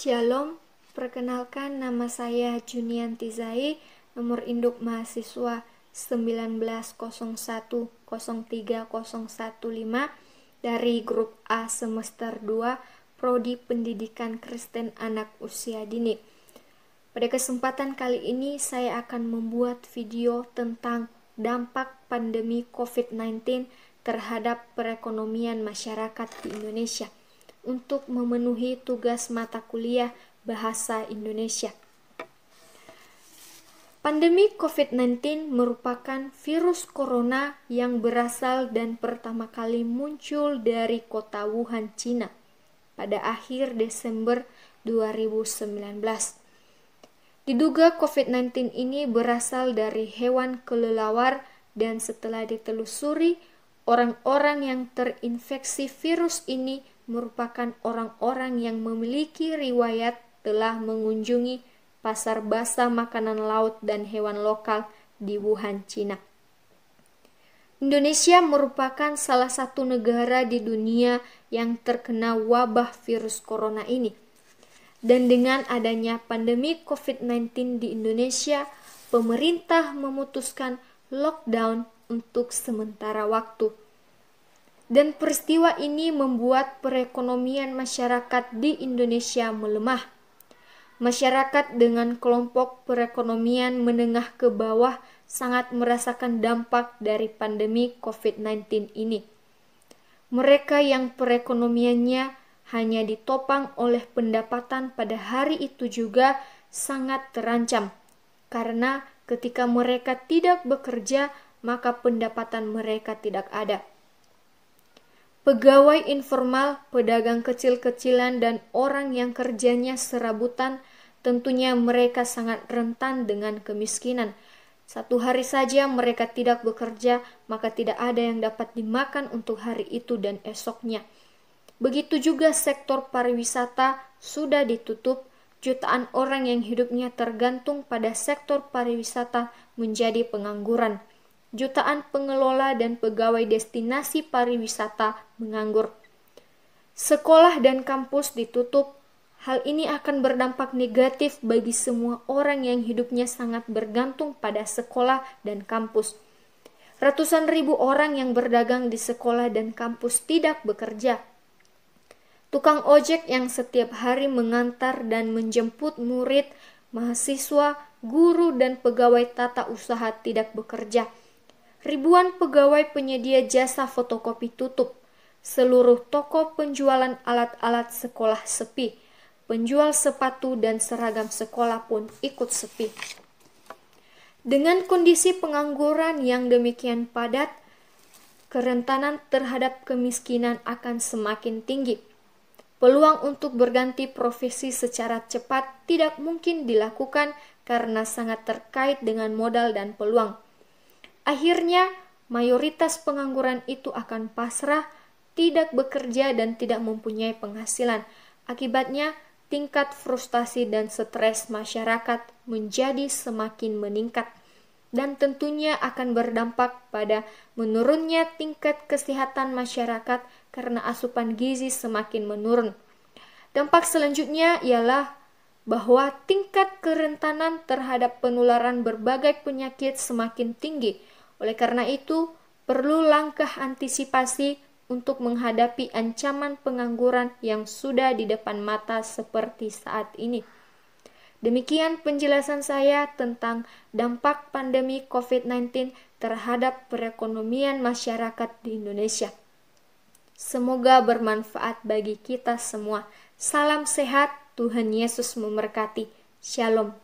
Shalom, perkenalkan nama saya Junianti Zai, nomor induk mahasiswa 1901030115 dari grup A semester 2, Prodi Pendidikan Kristen Anak Usia Dini. Pada kesempatan kali ini saya akan membuat video tentang dampak pandemi COVID-19 terhadap perekonomian masyarakat di Indonesia untuk memenuhi tugas mata kuliah Bahasa Indonesia. Pandemi COVID-19 merupakan virus corona yang berasal dan pertama kali muncul dari kota Wuhan, Cina pada akhir Desember 2019. Diduga COVID-19 ini berasal dari hewan kelelawar dan setelah ditelusuri, orang-orang yang terinfeksi virus ini merupakan orang-orang yang memiliki riwayat telah mengunjungi pasar basah makanan laut dan hewan lokal di Wuhan, Cina. Indonesia merupakan salah satu negara di dunia yang terkena wabah virus corona ini. Dan dengan adanya pandemi COVID-19 di Indonesia, pemerintah memutuskan lockdown untuk sementara waktu. Dan peristiwa ini membuat perekonomian masyarakat di Indonesia melemah. Masyarakat dengan kelompok perekonomian menengah ke bawah sangat merasakan dampak dari pandemi COVID-19 ini. Mereka yang perekonomiannya hanya ditopang oleh pendapatan pada hari itu juga sangat terancam, karena ketika mereka tidak bekerja, maka pendapatan mereka tidak ada. Pegawai informal, pedagang kecil-kecilan, dan orang yang kerjanya serabutan, tentunya mereka sangat rentan dengan kemiskinan. Satu hari saja mereka tidak bekerja, maka tidak ada yang dapat dimakan untuk hari itu dan esoknya. Begitu juga sektor pariwisata sudah ditutup, jutaan orang yang hidupnya tergantung pada sektor pariwisata menjadi pengangguran. Jutaan pengelola dan pegawai destinasi pariwisata menganggur. Sekolah dan kampus ditutup. Hal ini akan berdampak negatif bagi semua orang yang hidupnya sangat bergantung pada sekolah dan kampus. Ratusan ribu orang yang berdagang di sekolah dan kampus tidak bekerja. Tukang ojek yang setiap hari mengantar dan menjemput murid, mahasiswa, guru, dan pegawai tata usaha tidak bekerja. Ribuan pegawai penyedia jasa fotokopi tutup. Seluruh toko penjualan alat-alat sekolah sepi. Penjual sepatu dan seragam sekolah pun ikut sepi. Dengan kondisi pengangguran yang demikian padat, kerentanan terhadap kemiskinan akan semakin tinggi. Peluang untuk berganti profesi secara cepat tidak mungkin dilakukan karena sangat terkait dengan modal dan peluang. Akhirnya, mayoritas pengangguran itu akan pasrah, tidak bekerja, dan tidak mempunyai penghasilan. Akibatnya, tingkat frustasi dan stres masyarakat menjadi semakin meningkat, dan tentunya akan berdampak pada menurunnya tingkat kesehatan masyarakat karena asupan gizi semakin menurun. Dampak selanjutnya ialah bahwa tingkat kerentanan terhadap penularan berbagai penyakit semakin tinggi. Oleh karena itu, perlu langkah antisipasi untuk menghadapi ancaman pengangguran yang sudah di depan mata seperti saat ini. Demikian penjelasan saya tentang dampak pandemi COVID-19 terhadap perekonomian masyarakat di Indonesia. Semoga bermanfaat bagi kita semua. Salam sehat, Tuhan Yesus memberkati. Shalom.